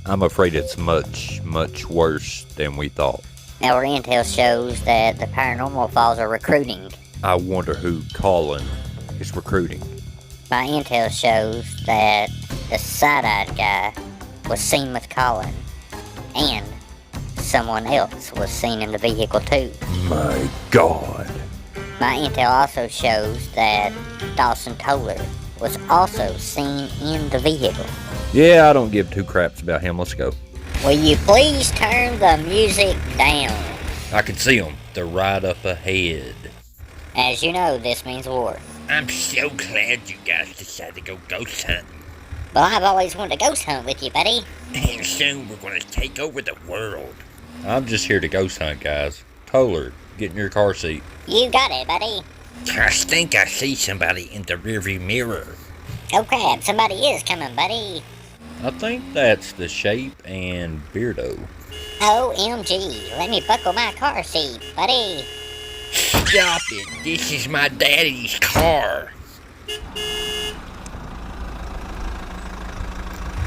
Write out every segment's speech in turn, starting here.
I'm afraid it's much, much worse than we thought. Our intel shows that the paranormal files are recruiting. I wonder who Colin is recruiting. My intel shows that the side-eyed guy was seen with Colin, and someone else was seen in the vehicle too. My God. My intel also shows that Dawson Toller was also seen in the vehicle. Yeah, I don't give two craps about him. Let's go. Will you please turn the music down? I can see them. They're right up ahead. As you know, this means war. I'm so glad you guys decided to go ghost hunting. Well, I've always wanted to ghost hunt with you, buddy. And soon we're gonna take over the world. I'm just here to ghost hunt, guys. Toller, get in your car seat. You got it, buddy. I think I see somebody in the rearview mirror. Oh crap, somebody is coming, buddy. I think that's the Shape and Beardo. OMG, let me buckle my car seat, buddy. Stop it, this is my daddy's car.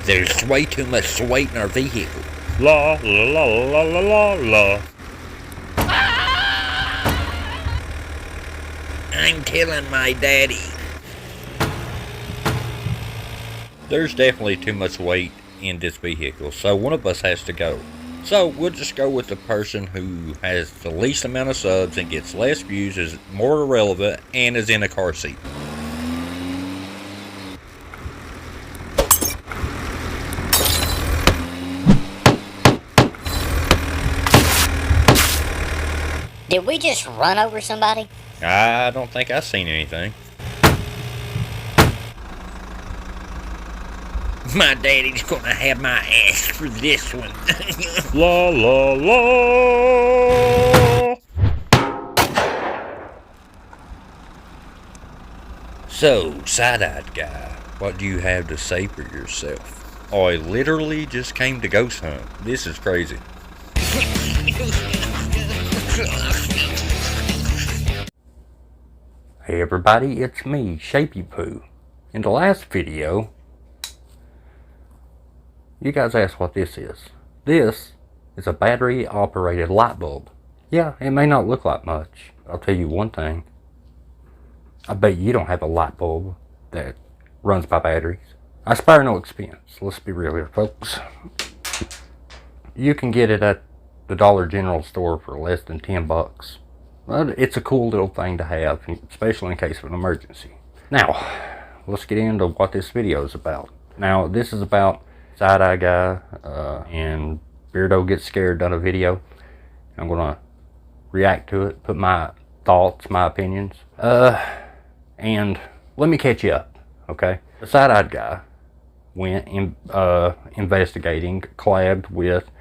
There's way too much weight in our vehicle. La la la la la la la. I'm killing my daddy. There's definitely too much weight in this vehicle, so one of us has to go. So we'll just go with the person who has the least amount of subs and gets less views, is more irrelevant, and is in a car seat. Did we just run over somebody? I don't think I've seen anything. My daddy's gonna have my ass for this one. La la la. So, side-eyed guy, what do you have to say for yourself? Oh, I literally just came to ghost hunt. This is crazy. Hey everybody, it's me, Shapey Poo. In the last video, you guys asked what this is. This is a battery-operated light bulb. Yeah, it may not look like much. I'll tell you one thing. I bet you don't have a light bulb that runs by batteries. I spare no expense. Let's be real here, folks. You can get it at the Dollar General store for less than 10 bucks. But it's a cool little thing to have, especially in case of an emergency. Now, let's get into what this video is about. Now, this is about Side-Eye Guy and Beardo Gets Scared done a video. I'm going to react to it, put my thoughts, my opinions. And let me catch you up, okay? The Side-Eyed Guy went investigating, collabed with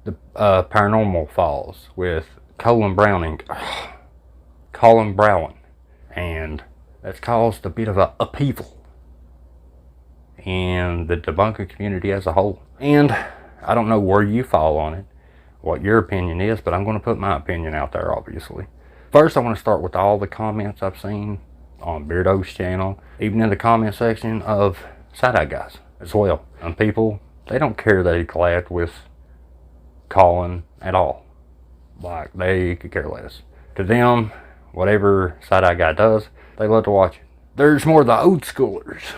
the Paranormal Files with Colin Browning, and that's caused a bit of a upheaval in the debunking community as a whole. And I don't know where you fall on it, what your opinion is, but I'm going to put my opinion out there, obviously. First, I want to start with all the comments I've seen on Beardo's channel, even in the comment section of Side-Eye Guys as well. And people, they don't care that he collabed with Colin at all. Like, they could care less. To them, whatever Side-Eye Guy does, they love to watch it. There's more of the old schoolers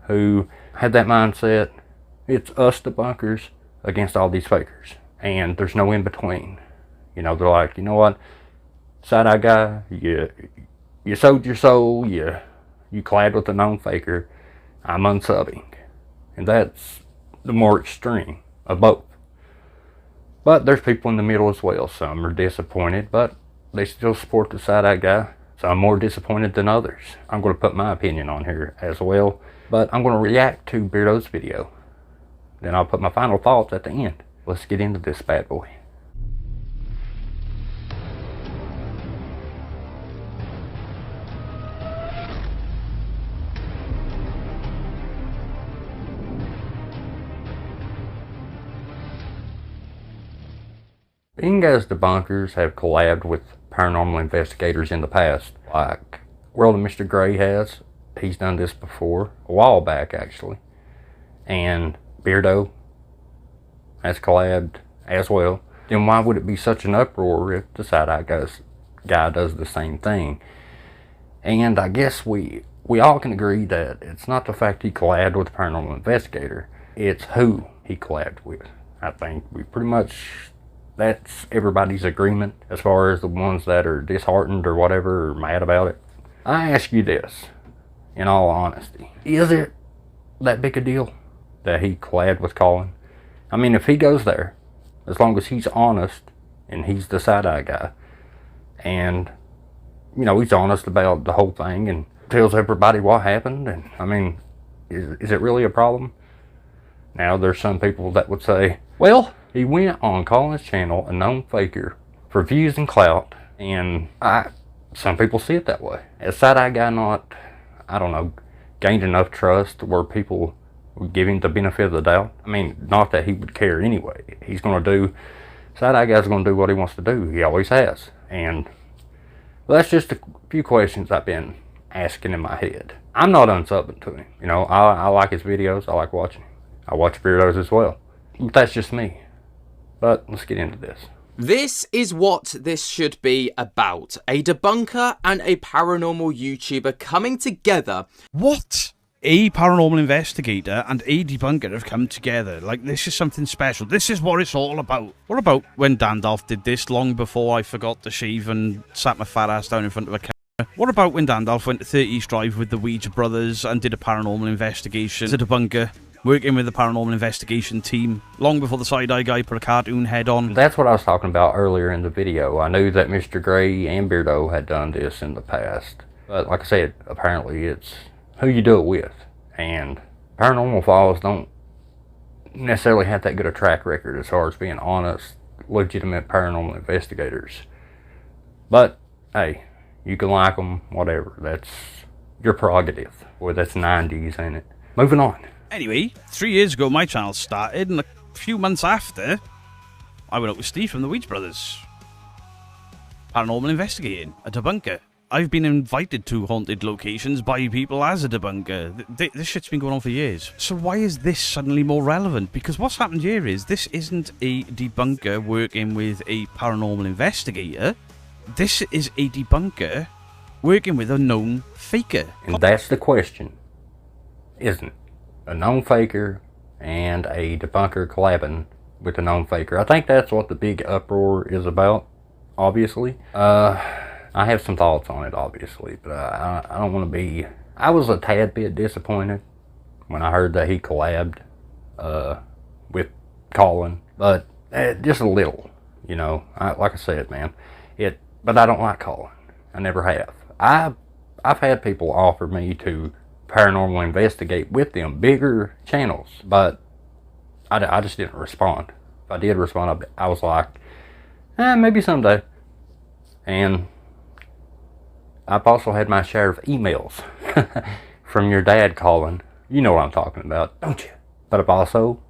who had that mindset, it's us debunkers against all these fakers. And there's no in between. You know, they're like, you know what, Side-Eye Guy, you sold your soul, you collabed with a known faker, I'm unsubbing. And that's the more extreme of both. But there's people in the middle as well. Some are disappointed, but they still support the Side-Eye Guy. Some more disappointed than others. I'm going to put my opinion on here as well, but I'm going to react to Beardo's video. Then I'll put my final thoughts at the end. Let's get into this bad boy. Being as debunkers have collabed with paranormal investigators in the past, like World of Mr. Gray has. He's done this before, a while back actually. And Beardo has collabed as well, then why would it be such an uproar if the side-eye guy does the same thing? And I guess we all can agree that it's not the fact he collabed with the paranormal investigator, it's who he collabed with. I think we pretty much, that's everybody's agreement as far as the ones that are disheartened or whatever or mad about it. I ask you this, in all honesty, is it that big a deal that he collabed with Colin? I mean, if he goes there, as long as he's honest and he's the side-eye guy, and you know, he's honest about the whole thing and tells everybody what happened, and I mean, is it really a problem? Now, there's some people that would say, well, he went on Colin's channel, a known faker, for views and clout, and some people see it that way. Has side-eye guy not, I don't know, gained enough trust where people would give him the benefit of the doubt? I mean, not that he would care anyway. He's going to do, side-eye guy's going to do what he wants to do. He always has. And well, that's just a few questions I've been asking in my head. I'm not unsubbing to him. You know, I like his videos. I like watching him. I watch Beardo's as well. But that's just me. But let's get into this. This is what this should be about. A debunker and a paranormal YouTuber coming together. What? A paranormal investigator and a debunker have come together. Like, this is something special. This is what it's all about. What about when Dandalf did this long before I forgot to shave and sat my fat ass down in front of a camera? What about when Dandalf went to 30 East Drive with the Ouija brothers and did a paranormal investigation as a debunker, working with the paranormal investigation team, long before the side-eye guy put a cartoon head on? That's what I was talking about earlier in the video. I knew that Mr. Gray and Beardo had done this in the past. But like I said, apparently it's who you do it with. And paranormal files don't necessarily have that good a track record as far as being honest, legitimate paranormal investigators. But hey, you can like them, whatever. That's your prerogative. Boy, that's 90s, ain't it? Moving on. Anyway, 3 years ago my channel started, and a few months after, I went out with Steve from the Ouija brothers. Paranormal investigating, a debunker. I've been invited to haunted locations by people as a debunker. This shit's been going on for years. So why is this suddenly more relevant? Because what's happened here is, this isn't a debunker working with a paranormal investigator. This is a debunker working with a known faker. And that's the question, isn't it? A known faker and a debunker collabing with a known faker. I think that's what the big uproar is about, obviously. I have some thoughts on it, obviously, but I don't want to be... I was a tad bit disappointed when I heard that he collabed with Colin, but just a little, you know. Like I said, man, but I don't like Colin. I never have. I've had people offer me to paranormal investigate with them, bigger channels, but I just didn't respond. If I did respond, I was like, maybe someday. And I've also had my share of emails from your dad, Colin. You know what I'm talking about, don't you? But I've also,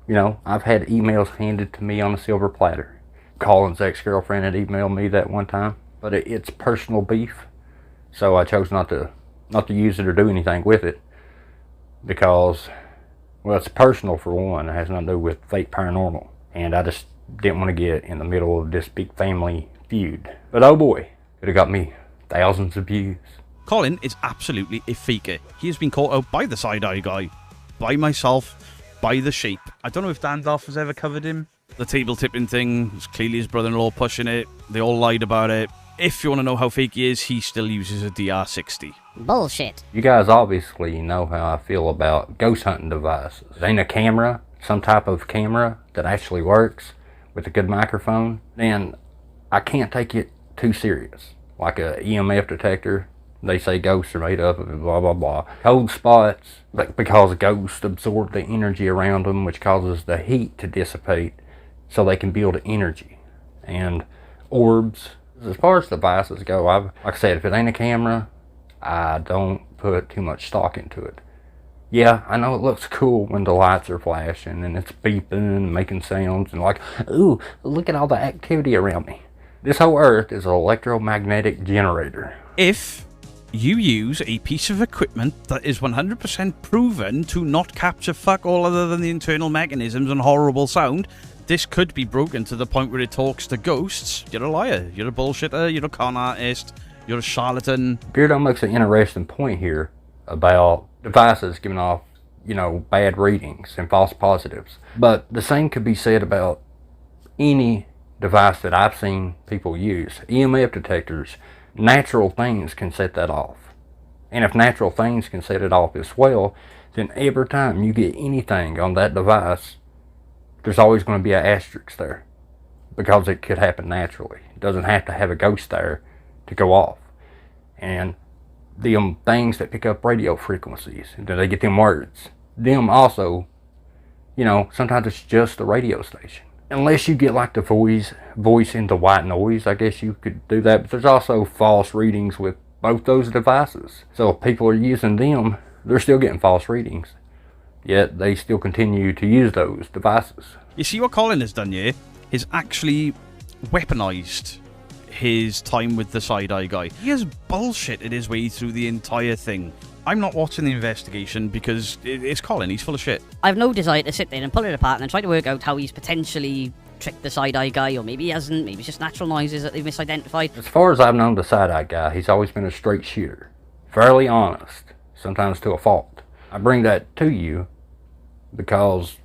you know, I've had emails handed to me on a silver platter. Colin's ex-girlfriend had emailed me that one time, but it's personal beef, so I chose not to use it or do anything with it because, well, it's personal for one. It has nothing to do with fake paranormal, and I just didn't want to get in the middle of this big family feud. But oh boy, could have got me thousands of views. Colin is absolutely a faker. He has been caught out by the side-eye guy, by myself, by the shape. I don't know if Dandalf has ever covered him. The table tipping thing, it's clearly his brother-in-law pushing it. They all lied about it. If you want to know how fake he is, he still uses a DR60. Bullshit. You guys obviously know how I feel about ghost hunting devices. It ain't a camera, some type of camera that actually works with a good microphone, then I can't take it too serious. Like a EMF detector, they say ghosts are made up of blah blah blah. Cold spots, because ghosts absorb the energy around them, which causes the heat to dissipate so they can build energy. And orbs, as far as devices go, like I said, if it ain't a camera, I don't put too much stock into it. Yeah, I know it looks cool when the lights are flashing and it's beeping and making sounds and like, ooh, look at all the activity around me. This whole earth is an electromagnetic generator. If You use a piece of equipment that is 100% proven to not capture fuck all other than the internal mechanisms and horrible sound. This could be broken to the point where it talks to ghosts. You're a liar. You're a bullshitter. You're a con artist. You're a charlatan. Beardo makes an interesting point here about devices giving off, bad readings and false positives. But the same could be said about any device that I've seen people use. EMF detectors, natural things can set that off. And if natural things can set it off as well, then every time you get anything on that device, there's always going to be an asterisk there, because it could happen naturally. It doesn't have to have a ghost there to go off. And them things that pick up radio frequencies, they get them words. Them also, sometimes it's just the radio station. Unless you get like the voice into white noise, I guess you could do that. But there's also false readings with both those devices. So if people are using them, they're still getting false readings. Yet they still continue to use those devices. You see what Colin has done here? Is actually weaponized his time with the side-eye guy. He has bullshitted his way through the entire thing. I'm not watching the investigation because it's Colin. He's full of shit. I've no desire to sit there and pull it apart and try to work out how he's potentially tricked the side-eye guy, or maybe he hasn't. Maybe it's just natural noises that they've misidentified. As far as I've known the side-eye guy, he's always been a straight shooter. Fairly honest, sometimes to a fault. I bring that to you because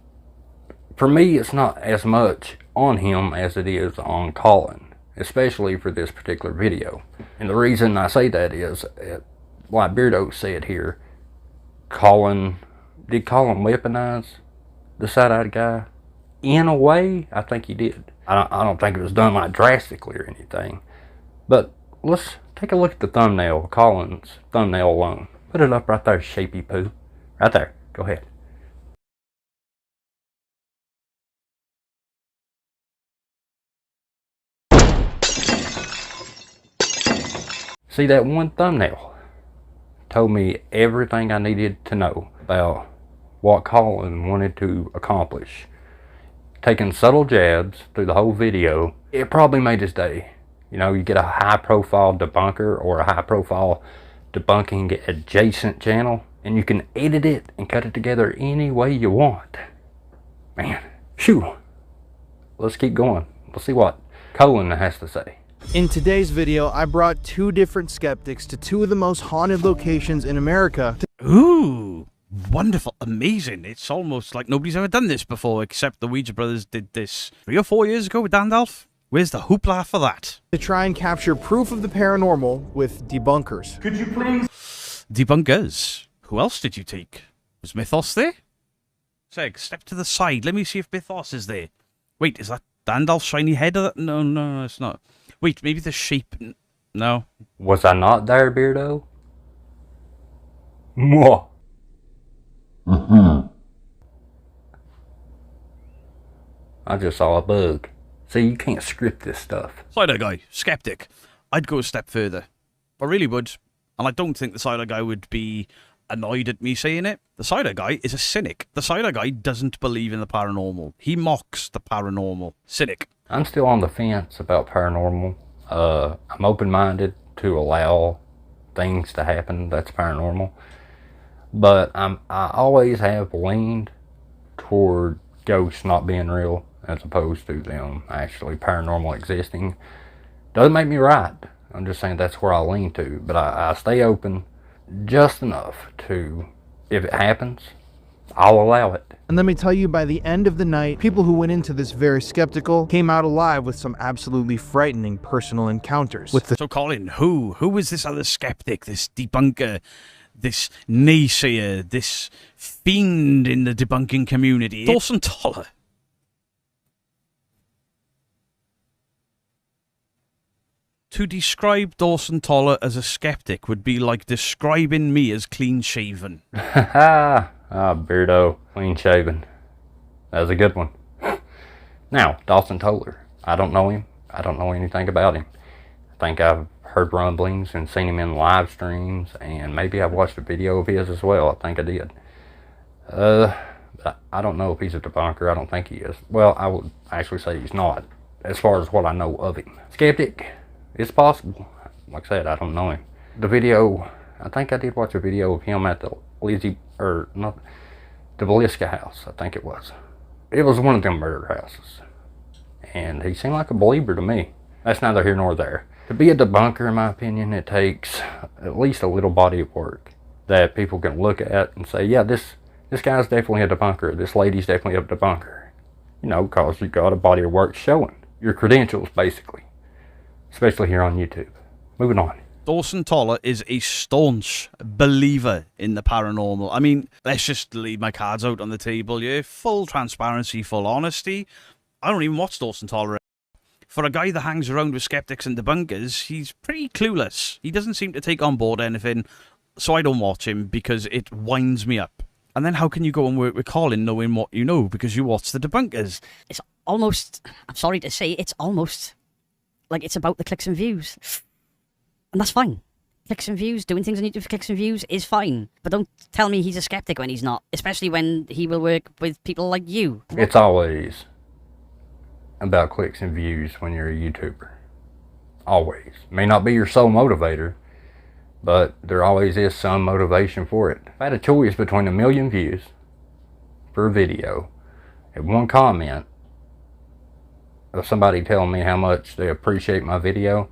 for me it's not as much on him as it is on Colin, especially for this particular video. And the reason I say that is, like Beardo said here, did Colin weaponize the side-eyed guy? In a way, I think he did. I don't think it was done like drastically or anything. But let's take a look at the thumbnail, Colin's thumbnail alone. Put it up right there, Shapy Poo. Right there. Go ahead. See, that one thumbnail told me everything I needed to know about what Colin wanted to accomplish. Taking subtle jabs through the whole video, it probably made his day. You get a high-profile debunker or a high-profile debunking adjacent channel, and you can edit it and cut it together any way you want. Man, phew. Let's keep going. Let's see what Colin has to say. In today's video, I brought two different skeptics to two of the most haunted locations in America. Ooh, wonderful, amazing. It's almost like nobody's ever done this before, except the Ouija brothers did this 3 or 4 years ago with Dandalf. Where's the hoopla for that? To try and capture proof of the paranormal with debunkers. Could you please? Debunkers? Who else did you take? Was Mythos there? Seg, step to the side. Let me see if Mythos is there. Wait, is that Dandalf's shiny head? No, it's not. Wait, maybe the shape... No. Was I not there, Beardo? Mwah. I just saw a bug. See, you can't script this stuff. Side-eye guy, skeptic. I'd go a step further. I really would. And I don't think the side-eye guy would be annoyed at me saying it. The side-eye guy is a cynic. The side-eye guy doesn't believe in the paranormal. He mocks the paranormal. Cynic. I'm still on the fence about paranormal. I'm open-minded to allow things to happen that's paranormal. But I always have leaned toward ghosts not being real as opposed to them actually paranormal existing. Doesn't make me right. I'm just saying that's where I lean to. But I stay open just enough to, if it happens, I'll allow it. And let me tell you, by the end of the night, people who went into this very skeptical came out alive with some absolutely frightening personal encounters. So Colin, who is this other skeptic, this debunker, this naysayer, this fiend in the debunking community? Dawson Toller. To describe Dawson Toller as a skeptic would be like describing me as clean-shaven. Beardo, clean shaven. That was a good one. Now, Dawson Toller. I don't know him. I don't know anything about him. I think I've heard rumblings and seen him in live streams, and maybe I've watched a video of his as well. I think I did. But I don't know if he's a debunker. I don't think he is. Well, I would actually say he's not, as far as what I know of him. Skeptic, it's possible. Like I said, I don't know him. The video I think I did watch a video of him at the the Beliska house, I think it was. It was one of them murder houses. And he seemed like a believer to me. That's neither here nor there. To be a debunker, in my opinion, it takes at least a little body of work that people can look at and say, yeah, this guy's definitely a debunker. This lady's definitely a debunker. You know, because you got a body of work showing your credentials, basically. Especially here on YouTube. Moving on. Dawson Toller is a staunch believer in the paranormal. I mean, let's just leave my cards out on the table, yeah? Full transparency, full honesty. I don't even watch Dawson Toller. For a guy that hangs around with skeptics and debunkers, he's pretty clueless. He doesn't seem to take on board anything, so I don't watch him because it winds me up. And then how can you go and work with Colin knowing what you know because you watch the debunkers? It's almost, I'm sorry to say, it's almost like it's about the clicks and views. And that's fine. Clicks and views, doing things on YouTube for clicks and views is fine. But don't tell me he's a skeptic when he's not, especially when he will work with people like you. It's always about clicks and views when you're a YouTuber. Always. May not be your sole motivator, but there always is some motivation for it. If I had a choice between 1 million views for a video and one comment of somebody telling me how much they appreciate my video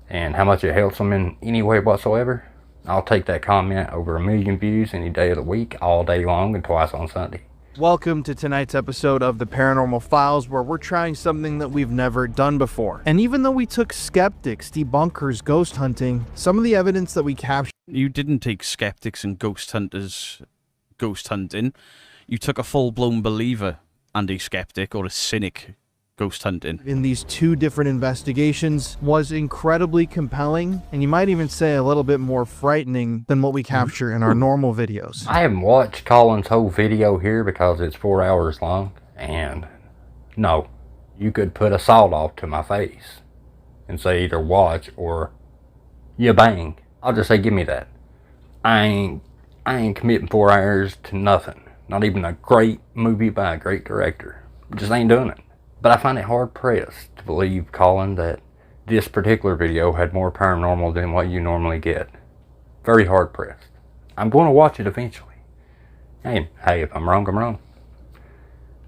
and how much it helps them in any way whatsoever, I'll take that comment over 1 million views any day of the week, all day long, and twice on Sunday. Welcome to tonight's episode of the Paranormal Files, where we're trying something that we've never done before. And even though we took skeptics, debunkers, ghost hunting, some of the evidence that we captured... You didn't take skeptics and ghost hunters ghost hunting. You took a full-blown believer and a skeptic or a cynic ghost hunting. in these 2 different investigations was incredibly compelling, and you might even say a little bit more frightening than what we capture in our normal videos. I haven't watched Colin's whole video here because it's 4 hours long, and no, you could put a sawed off to my face and say either watch or you bang. I'll just say give me that. I ain't committing 4 hours to nothing. Not even a great movie by a great director. Just ain't doing it. But I find it hard-pressed to believe, Colin, that this particular video had more paranormal than what you normally get. Very hard-pressed. I'm going to watch it eventually. Hey, if I'm wrong, I'm wrong.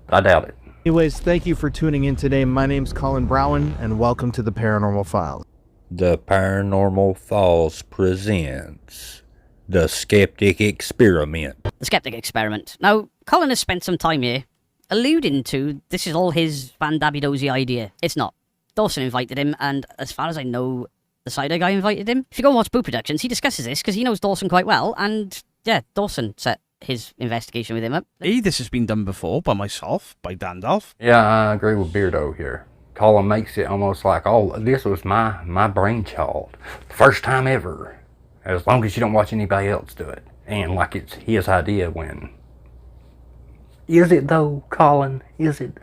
But I doubt it. Anyways, thank you for tuning in today. My name's Colin Browen, and welcome to the Paranormal Files. The Paranormal Files presents The Skeptic Experiment. The skeptic experiment. Now, Colin has spent some time here alluding to this is all his Van Dabby-dozy idea. It's not. Dawson invited him, and as far as I know, the Cider guy invited him. If you go and watch Boo Productions, he discusses this because he knows Dawson quite well, and yeah, Dawson set his investigation with him up. This has been done before by myself, by Dandalf. Yeah, I agree with Beardo here. Colin makes it almost like, oh, this was my brainchild. First time ever. As long as you don't watch anybody else do it. And like it's his idea when... Is it though, Colin? Is it?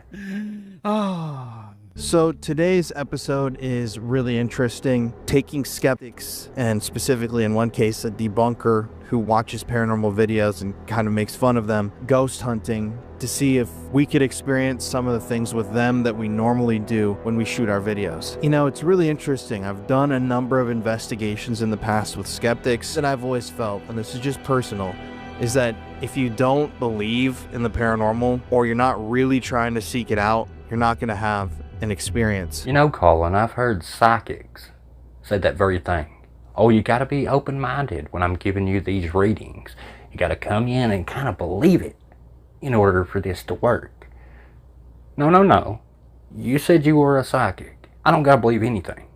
So today's episode is really interesting, taking skeptics, and specifically in one case, a debunker who watches paranormal videos and kind of makes fun of them, ghost hunting, to see if we could experience some of the things with them that we normally do when we shoot our videos. You know, it's really interesting. I've done a number of investigations in the past with skeptics, and I've always felt, and this is just personal, is that if you don't believe in the paranormal, or you're not really trying to seek it out, you're not going to have an experience. You know, Colin, I've heard psychics say that very thing. Oh, you gotta be open-minded when I'm giving you these readings. You gotta come in and kind of believe it in order for this to work. No. You said you were a psychic. I don't gotta believe anything.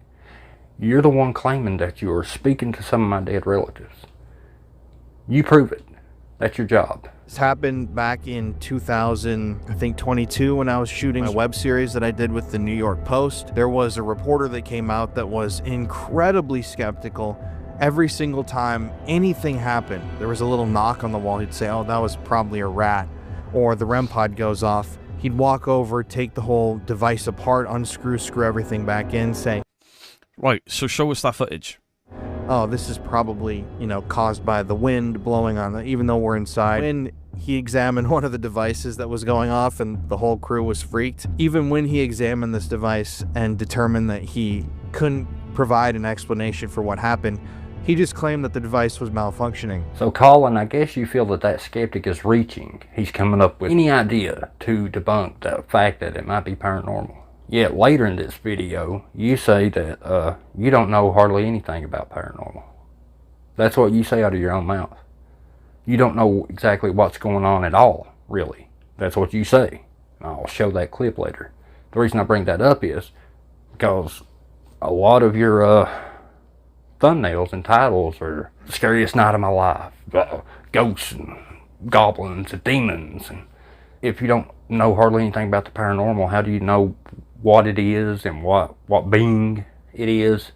You're the one claiming that you are speaking to some of my dead relatives. You prove it. That's your job. This happened back in 2022 when I was shooting a web series that I did with the New York Post. There was a reporter that came out that was incredibly skeptical. Every single time anything happened, there was a little knock on the wall. He'd say, oh, that was probably a rat. Or the REM pod goes off. He'd walk over, take the whole device apart, screw everything back in, say, Right, so show us that footage. oh, this is probably, caused by the wind blowing on it, even though we're inside. When he examined one of the devices that was going off and the whole crew was freaked, even when he examined this device and determined that he couldn't provide an explanation for what happened, He just claimed that the device was malfunctioning. So Colin, I guess you feel that skeptic is reaching. He's coming up with any idea to debunk the fact that it might be paranormal. Yet later in this video, you say that you don't know hardly anything about paranormal. That's what you say out of your own mouth. You don't know exactly what's going on at all, really. That's what you say. I'll show that clip later. The reason I bring that up is because a lot of your thumbnails and titles are the scariest night of my life, ghosts and goblins and demons. And if you don't know hardly anything about the paranormal, how do you know what it is and what being it is?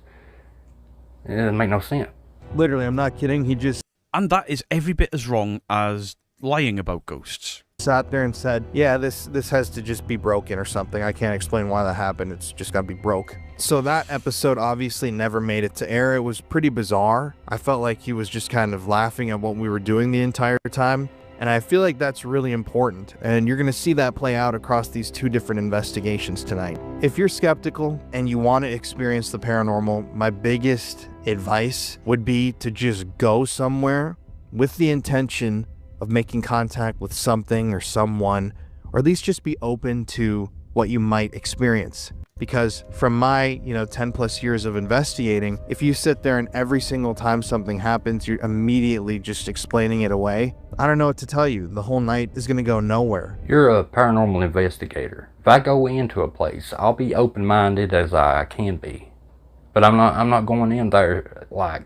It doesn't make no sense. Literally, I'm not kidding. He just And that is every bit as wrong as lying about ghosts. sat there and said, yeah, this has to just be broken or something. I can't explain why that happened. It's just gotta be broke. So that episode obviously never made it to air. It was pretty bizarre. I felt like he was just kind of laughing at what we were doing the entire time. And I feel like that's really important. And you're gonna see that play out across these two different investigations tonight. If you're skeptical and you want to experience the paranormal, my biggest advice would be to just go somewhere with the intention of making contact with something or someone, or at least just be open to what you might experience. Because from my 10 plus years of investigating, if you sit there and every single time something happens, you're immediately just explaining it away, I don't know what to tell you. The whole night is gonna go nowhere. You're a paranormal investigator. If I go into a place, I'll be open-minded as I can be. But I'm not going in there like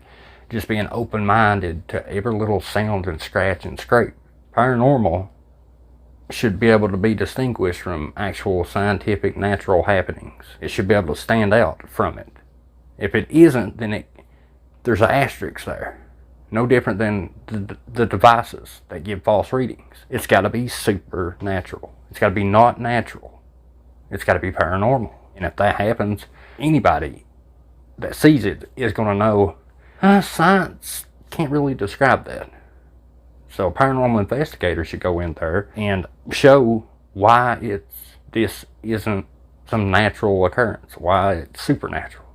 just being open-minded to every little sound and scratch and scrape. Paranormal should be able to be distinguished from actual scientific natural happenings. It should be able to stand out from it. If it isn't, then there's an asterisk there. No different than the devices that give false readings. It's got to be supernatural. It's got to be not natural. It's got to be paranormal. And if that happens, anybody that sees it is going to know, science can't really describe that. So a paranormal investigator should go in there and show why this isn't some natural occurrence, why it's supernatural.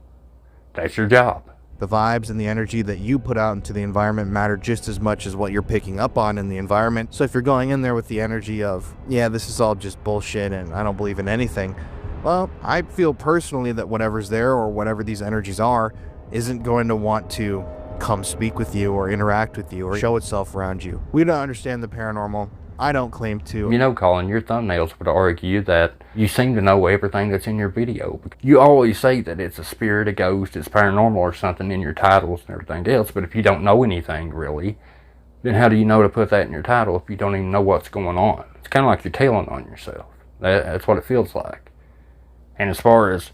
That's your job. The vibes and the energy that you put out into the environment matter just as much as what you're picking up on in the environment. So if you're going in there with the energy of, yeah, this is all just bullshit and I don't believe in anything, well, I feel personally that whatever's there or whatever these energies are isn't going to want to come speak with you or interact with you or show itself around you. We don't understand the paranormal. I don't claim to. You know, Colin, your thumbnails would argue that you seem to know everything that's in your video. You always say that it's a spirit, a ghost, it's paranormal or something in your titles and everything else, but if you don't know anything really, then how do you know to put that in your title if you don't even know what's going on? It's kind of like you're telling on yourself. That's what it feels like. And as far as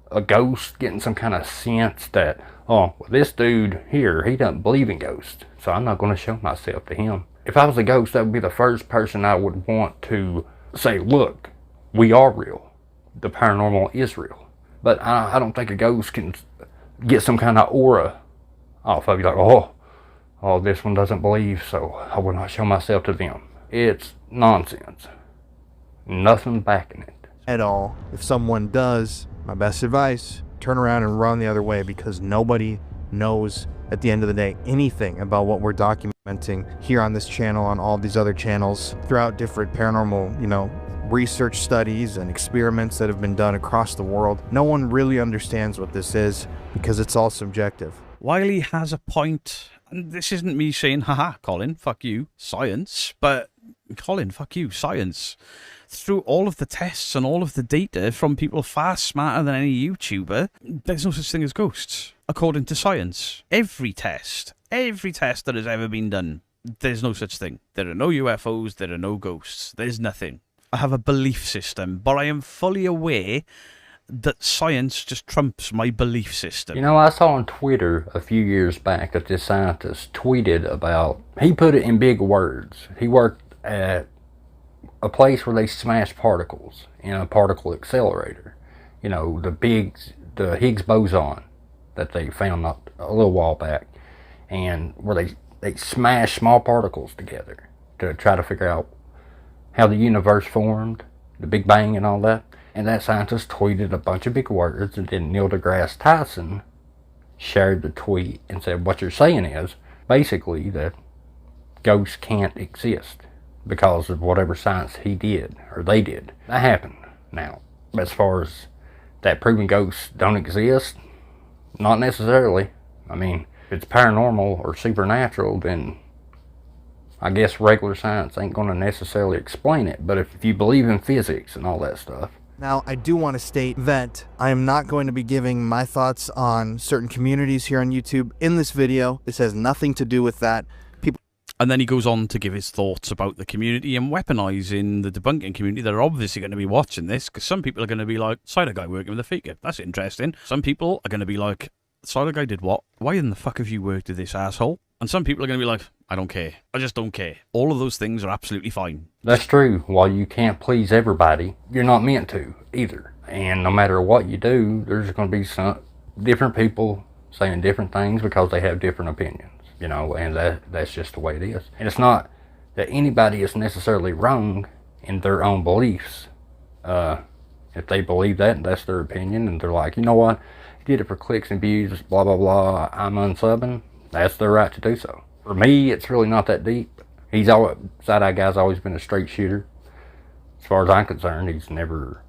a ghost getting some kind of sense that, oh, well, this dude here, he doesn't believe in ghosts, so I'm not going to show myself to him. If I was a ghost, that would be the first person I would want to say, look, we are real. The paranormal is real. But I don't think a ghost can get some kind of aura off of you, like, oh, this one doesn't believe, so I will not show myself to them. It's nonsense. Nothing backing it. At all. If someone does, my best advice, turn around and run the other way, because nobody knows at the end of the day anything about what we're documenting here on this channel, on all these other channels, throughout different paranormal, research studies and experiments that have been done across the world. No one really understands what this is because it's all subjective. Wiley has a point, and this isn't me saying, haha, Colin, fuck you, science, but Colin, fuck you, science. Through all of the tests and all of the data from people far smarter than any YouTuber, there's no such thing as ghosts, according to science. Every test that has ever been done, there's no such thing. There are no UFOs, there are no ghosts, there's nothing. I have a belief system, but I am fully aware that science just trumps my belief system. You know, I saw on Twitter a few years back that this scientist tweeted about, he put it in big words. He worked at a place where they smash particles in a particle accelerator. You know, the Higgs boson that they found a little while back, and where they smash small particles together to try to figure out how the universe formed, the Big Bang and all that. And that scientist tweeted a bunch of big words, and then Neil deGrasse Tyson shared the tweet and said, what you're saying is basically that ghosts can't exist because of whatever science he did or they did. That happened. Now, as far as that proving ghosts don't exist, not necessarily. I mean, if it's paranormal or supernatural, then I guess regular science ain't going to necessarily explain it. But if you believe in physics and all that stuff. Now, I do want to state that I am not going to be giving my thoughts on certain communities here on YouTube in this video. This has nothing to do with that. And then he goes on to give his thoughts about the community and weaponising the debunking community that are obviously going to be watching this, because some people are going to be like, Cider Guy working with a faker. That's interesting. Some people are going to be like, Cider Guy did what? Why in the fuck have you worked with this asshole? And some people are going to be like, I don't care. I just don't care. All of those things are absolutely fine. That's true. While you can't please everybody, you're not meant to either. And no matter what you do, there's going to be some different people saying different things because they have different opinions. You know, and that's just the way it is. And it's not that anybody is necessarily wrong in their own beliefs. If they believe that, that's their opinion, and they're like, you know what, he did it for clicks and views, blah, blah, blah, I'm unsubbing, that's their right to do so. For me, it's really not that deep. Side-Eye Guy's always been a straight shooter. As far as I'm concerned, he's never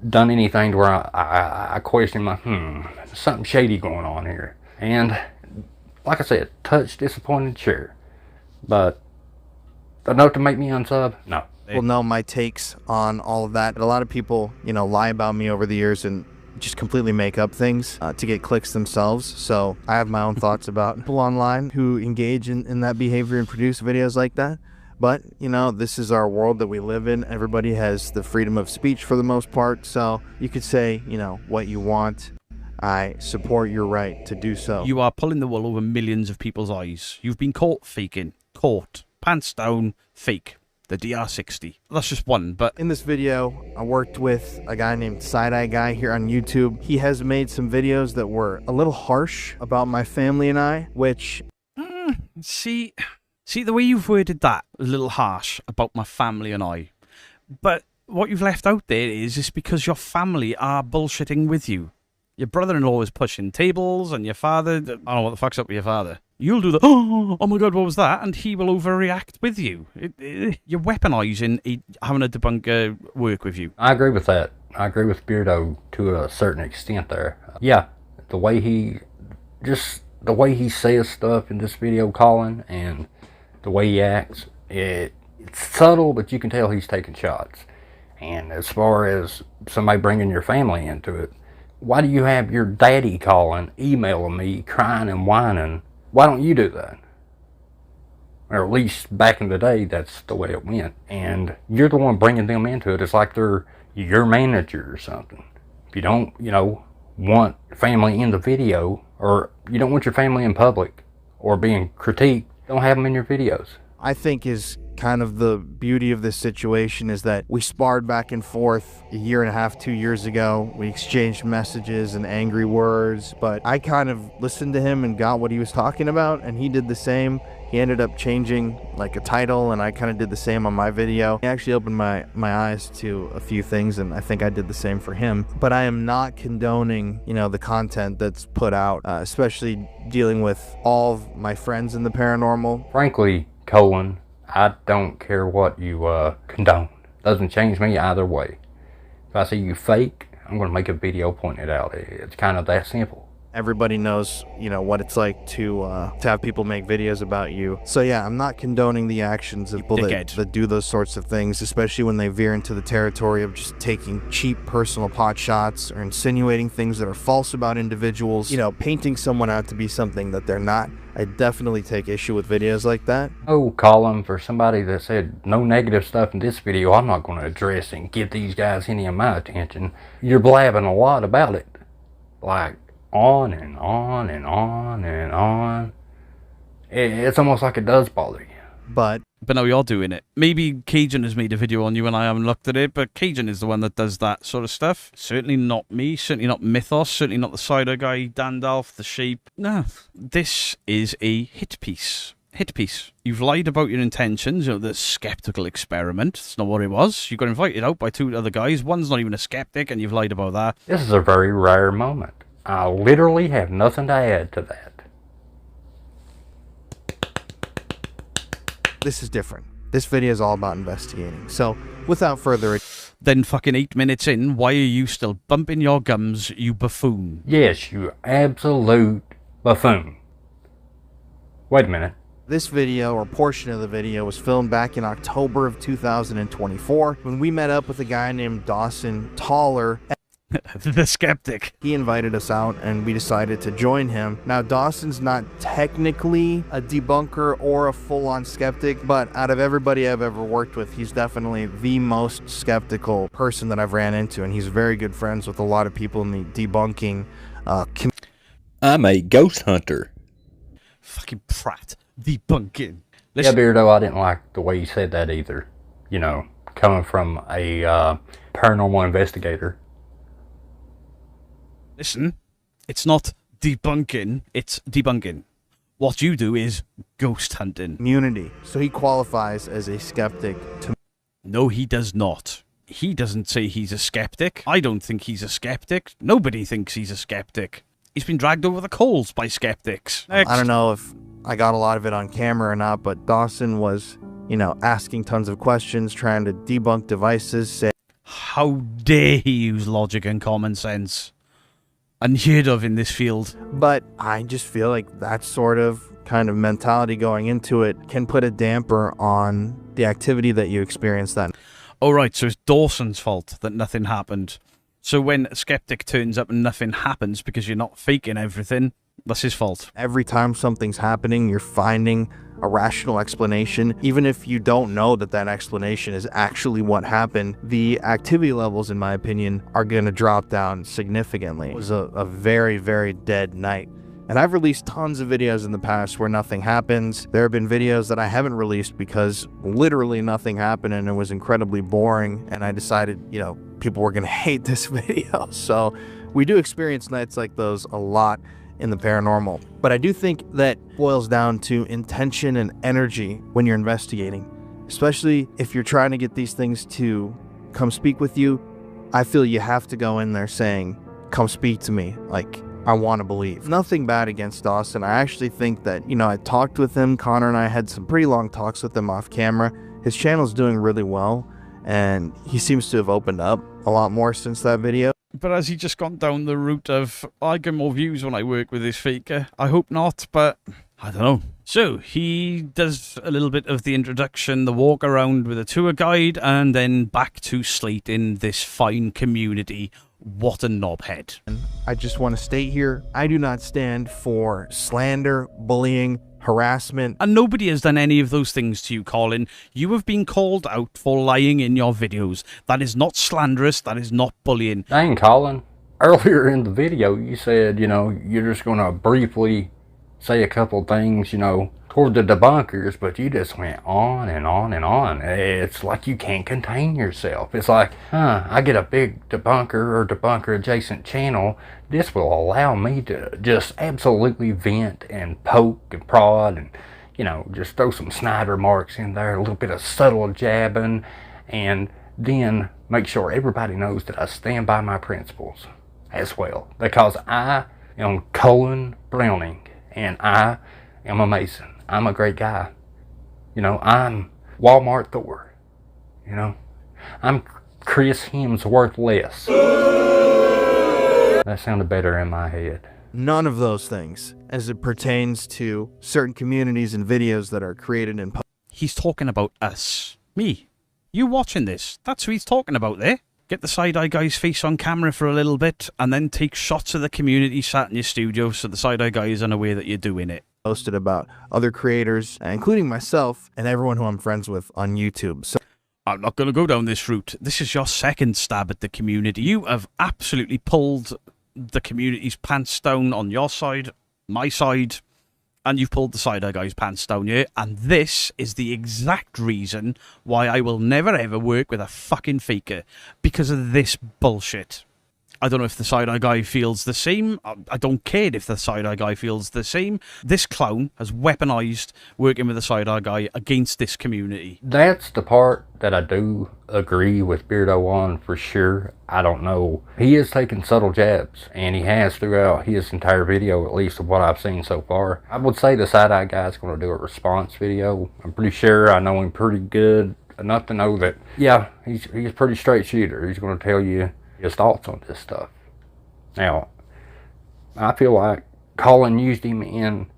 done anything to where I question there's something shady going on here. And like I said, touch, disappointed, sure. But enough to make me unsub? No. People know my takes on all of that. A lot of people, lie about me over the years and just completely make up things to get clicks themselves. So I have my own thoughts about people online who engage in that behavior and produce videos like that. But, this is our world that we live in. Everybody has the freedom of speech for the most part. So you could say, what you want. I support your right to do so. You are pulling the wool over millions of people's eyes. You've been caught faking. Caught. Pants down. Fake. The DR60. That's just one, but... In this video, I worked with a guy named Side-Eye Guy here on YouTube. He has made some videos that were a little harsh about my family and I, which... See, the way you've worded that, a little harsh, about my family and I. But what you've left out there is because your family are bullshitting with you. Your brother-in-law is pushing tables, and your father... I don't know what the fuck's up with your father. You'll do the, oh my god, what was that? And he will overreact with you. You're weaponising having a debunker work with you. I agree with that. I agree with Beardo to a certain extent there. Yeah, the way he says stuff in this video, Colin, and the way he acts, it's subtle, but you can tell he's taking shots. And as far as somebody bringing your family into it, why do you have your daddy calling, emailing me, crying and whining? Why don't you do that? Or at least back in the day, that's the way it went. And you're the one bringing them into it. It's like they're your manager or something. If you don't, want family in the video, or you don't want your family in public or being critiqued, don't have them in your videos. I think is kind of the beauty of this situation is that we sparred back and forth a year and a half, 2 years ago. We exchanged messages and angry words, but I kind of listened to him and got what he was talking about, and he did the same. He ended up changing like a title, and I kind of did the same on my video. He actually opened my eyes to a few things, and I think I did the same for him. But I am not condoning, the content that's put out, especially dealing with all of my friends in the paranormal. Frankly, Colin, I don't care what you condone. Doesn't change me either way. If I see you fake, I'm going to make a video pointing it out. It's kind of that simple. Everybody knows, what it's like to have people make videos about you. So yeah, I'm not condoning the actions of people that do those sorts of things, especially when they veer into the territory of just taking cheap personal pot shots or insinuating things that are false about individuals, painting someone out to be something that they're not. I definitely take issue with videos like that. Oh, Colin, for somebody that said no negative stuff in this video, I'm not going to address and give these guys any of my attention. You're blabbing a lot about it. Like, on and on and on and on. It's almost like it does bother you. But now you're doing it. Maybe Cajun has made a video on you and I haven't looked at it, but Cajun is the one that does that sort of stuff. Certainly not me, certainly not Mythos, certainly not the Cider Guy, Dandalf, the Shape. No, this is a hit piece. Hit piece. You've lied about your intentions, the skeptical experiment. It's not what it was. You got invited out by two other guys. One's not even a skeptic, and you've lied about that. This is a very rare moment. I literally have nothing to add to that. This is different. This video is all about investigating. So, without further ado, Then fucking 8 minutes in, why are you still bumping your gums, you buffoon? Yes, you absolute buffoon. Wait a minute. this video, or portion of the video, was filmed back in October of 2024 when we met up with a guy named Dawson Taller. The skeptic. He invited us out and we decided to join him. Now, Dawson's not technically a debunker or a full-on skeptic, but out of everybody I've ever worked with, he's definitely the most skeptical person that I've ran into, and he's very good friends with a lot of people in the debunking community. I'm a ghost hunter. Fucking prat. Debunking. Yeah, Beardo, I didn't like the way you said that either. You know, coming from a paranormal investigator. Listen, it's not debunking, it's debunking. What you do is ghost hunting. So he qualifies as a skeptic to No, he does not. He doesn't say he's a skeptic. I don't think he's a skeptic. Nobody thinks he's a skeptic. He's been dragged over the coals by skeptics. Next. I don't know if I got a lot of it on camera or not, but Dawson was, you know, asking tons of questions, trying to debunk devices. How dare he use logic and common sense? Unheard of in this field. But I just feel like that sort of kind of mentality going into it can put a damper on the activity that you experience then. Oh, right, so it's Dawson's fault that nothing happened. So when a skeptic turns up and nothing happens because you're not faking everything, that's his fault. Every time something's happening, you're finding a rational explanation. Even if you don't know that that explanation is actually what happened, the activity levels, in my opinion, are going to drop down significantly. It was a very, very dead night. And I've released tons of videos in the past where nothing happens. There have been videos that I haven't released because literally nothing happened and it was incredibly boring. And I decided, you know, people were going to hate this video. So we do experience nights like those a lot in the paranormal. But I do think that boils down to intention and energy when you're investigating, especially if you're trying to get these things to come speak with you. I feel you have to go in there saying, come speak to me. Like, I want to believe. Nothing bad against Dawson. I actually think that, you know, I talked with him. Connor and I had some pretty long talks with him off camera. His channel's doing really well, and he seems to have opened up a lot more since that video. But has he just gone down the route of, I get more views when I work with this faker? I hope not, but I don't know. So, he does a little bit of the introduction, the walk around with a tour guide, and then back to slating this fine community. What a knobhead. I just want to state here, I do not stand for slander, bullying, harassment. And nobody has done any of those things to you, Colin. You have been called out for lying in your videos. That is not slanderous. That is not bullying. Dang, Colin. Earlier in the video, you said, you know, you're just going to briefly say a couple things, you know, toward the debunkers, but you just went on and on and on. It's like you can't contain yourself. It's like, I get a big debunker or debunker adjacent channel. This will allow me to just absolutely vent and poke and prod and, you know, just throw some snide remarks in there, a little bit of subtle jabbing, and then make sure everybody knows that I stand by my principles as well. Because I am Colin Browning, and I am a Mason. I'm a great guy. You know, I'm Walmart Thor. You know, I'm Chris Hemsworth less. That sounded better in my head. None of those things as it pertains to certain communities and videos that are created and posted. He's talking about us. Me. You watching this. That's who he's talking about there. Get the side-eye guy's face on camera for a little bit, and then take shots of the community sat in your studio so the side-eye guy is unaware that you're doing it. Posted about other creators, including myself and everyone who I'm friends with on YouTube. So I'm not going to go down this route. This is your second stab at the community. You have absolutely pulled the community's pants down on your side, my side, and you've pulled the side-eye guy's pants down here. And this is the exact reason why I will never ever work with a fucking faker. Because of this bullshit. I don't know if the side-eye guy feels the same. I don't care if the side-eye guy feels the same. This clown has weaponized working with the side-eye guy against this community. That's the part that I do agree with Beardo on for sure. I don't know. He is taking subtle jabs, and he has throughout his entire video, at least of what I've seen so far. I would say the side-eye guy's going to do a response video. I'm pretty sure I know him pretty good enough to know that, yeah, he's a pretty straight shooter. He's going to tell you his thoughts on this stuff. Now, I feel like Colin used him in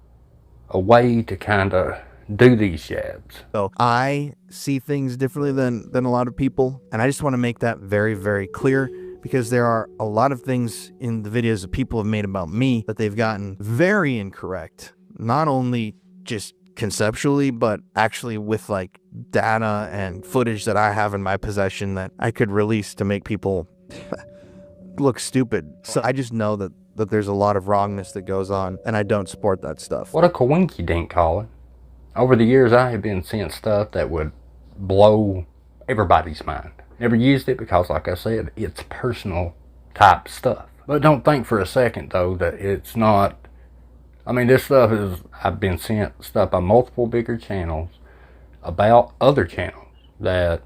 a way to kind of do these jabs. So I see things differently than a lot of people, and I just want to make that very, very clear, because there are a lot of things in the videos that people have made about me that they've gotten very incorrect. Not only just conceptually, but actually with like data and footage that I have in my possession that I could release to make people look stupid. So I just know that there's a lot of wrongness that goes on, and I don't support that stuff. What a coinky dink, Colin. Over the years, I have been seeing stuff that would blow everybody's mind. Never used it because, like I said, it's personal type stuff. But don't think for a second, though, that it's not. I mean, this stuff is, I've been sent stuff by multiple bigger channels about other channels that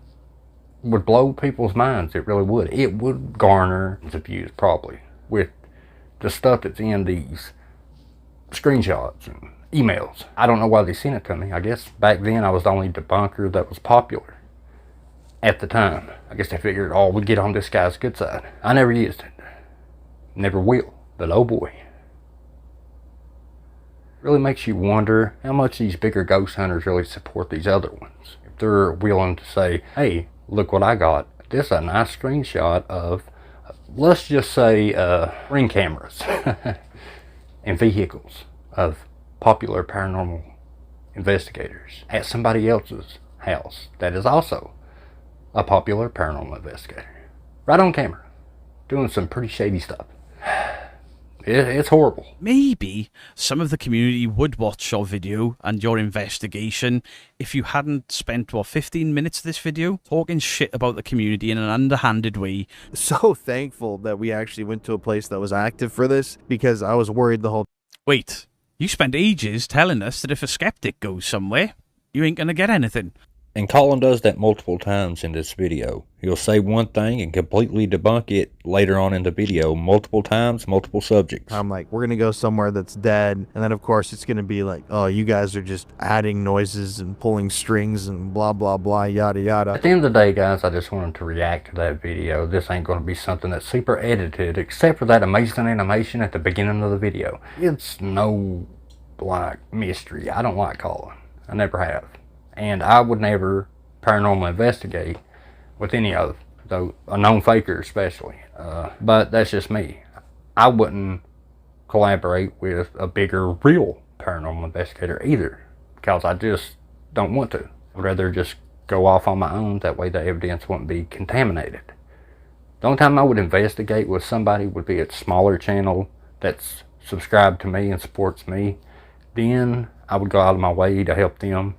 would blow people's minds. It really would. It would garner the views, probably, with the stuff that's in these screenshots and emails. I don't know why they sent it to me. I guess back then I was the only debunker that was popular at the time. I guess they figured, oh, we get on this guy's good side. I never used it. Never will. But oh boy. Really makes you wonder how much these bigger ghost hunters really support these other ones. If they're willing to say, hey, look what I got. This is a nice screenshot of, let's just say, ring cameras and vehicles of popular paranormal investigators at somebody else's house that is also a popular paranormal investigator. Right on camera. Doing some pretty shady stuff. It's horrible. Maybe some of the community would watch your video and your investigation if you hadn't spent, 15 minutes of this video talking shit about the community in an underhanded way. So thankful that we actually went to a place that was active for this, because I was worried the whole Wait, you spent ages telling us that if a skeptic goes somewhere, you ain't gonna get anything. And Colin does that multiple times in this video. He'll say one thing and completely debunk it later on in the video, multiple times, multiple subjects. I'm like, we're going to go somewhere that's dead. And then, of course, it's going to be like, oh, you guys are just adding noises and pulling strings and blah, blah, blah, yada, yada. At the end of the day, guys, I just wanted to react to that video. This ain't going to be something that's super edited, except for that amazing animation at the beginning of the video. It's no, mystery. I don't like Colin. I never have. And I would never paranormal investigate with any of those, a known faker especially. But that's just me. I wouldn't collaborate with a bigger real paranormal investigator either, because I just don't want to. I'd rather just go off on my own. That way the evidence wouldn't be contaminated. The only time I would investigate with somebody would be a smaller channel that's subscribed to me and supports me. Then I would go out of my way to help them.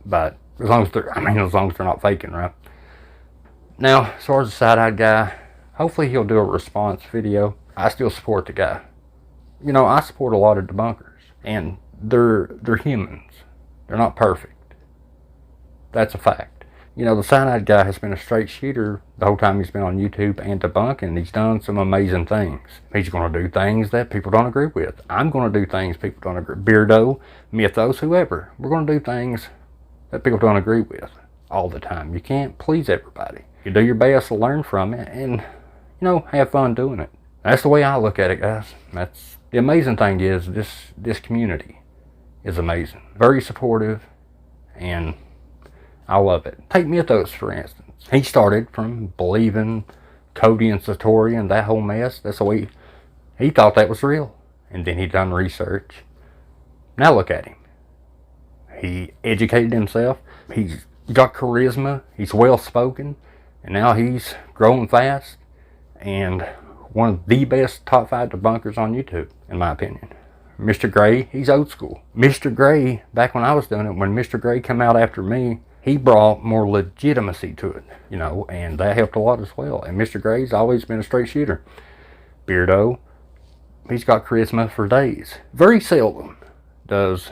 But as long as they're not faking, right? Now, as far as the side-eyed guy, hopefully he'll do a response video. I still support the guy. You know, I support a lot of debunkers, and they're humans. They're not perfect. That's a fact. You know, the side-eyed guy has been a straight shooter the whole time he's been on YouTube and debunking. He's done some amazing things. He's going to do things that people don't agree with. I'm going to do things people don't agree with. Beardo, Mythos, whoever. We're going to do things that people don't agree with all the time. You can't please everybody. You do your best to learn from it and, you know, have fun doing it. That's the way I look at it, guys. That's the amazing thing is this community is amazing. Very supportive, and I love it. Take Mythos, for instance. He started from believing Cody and Satori and that whole mess. That's the way he thought that was real. And then he done research. Now look at him. He educated himself. He's got charisma. He's well-spoken. And now he's growing fast. And one of the best top 5 debunkers on YouTube, in my opinion. Mr. Gray, he's old school. Mr. Gray, back when I was doing it, when Mr. Gray came out after me, he brought more legitimacy to it, you know, and that helped a lot as well. And Mr. Gray's always been a straight shooter. Beardo, he's got charisma for days. Very seldom does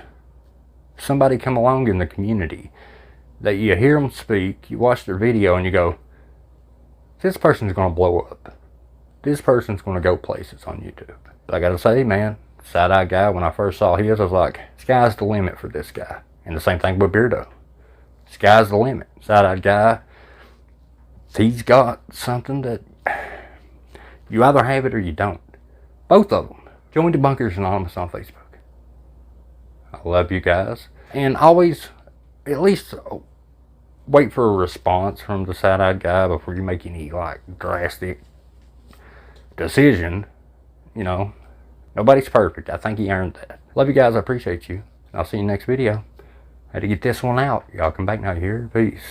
somebody come along in the community that you hear them speak, you watch their video, and you go, this person's going to blow up. This person's going to go places on YouTube. But I gotta say, man, Side-Eye Guy, when I first saw his, I was like, sky's the limit for this guy. And the same thing with Beardo. Sky's the limit. Side-Eye Guy, he's got something that you either have it or you don't. Both of them. Join Debunkers Anonymous on Facebook. I love you guys. And always, at least, wait for a response from the Side-Eye Guy before you make any, like, drastic decision. You know, nobody's perfect. I think he earned that. Love you guys. I appreciate you. I'll see you next video. Had to get this one out. Y'all come back now. You hear? Peace.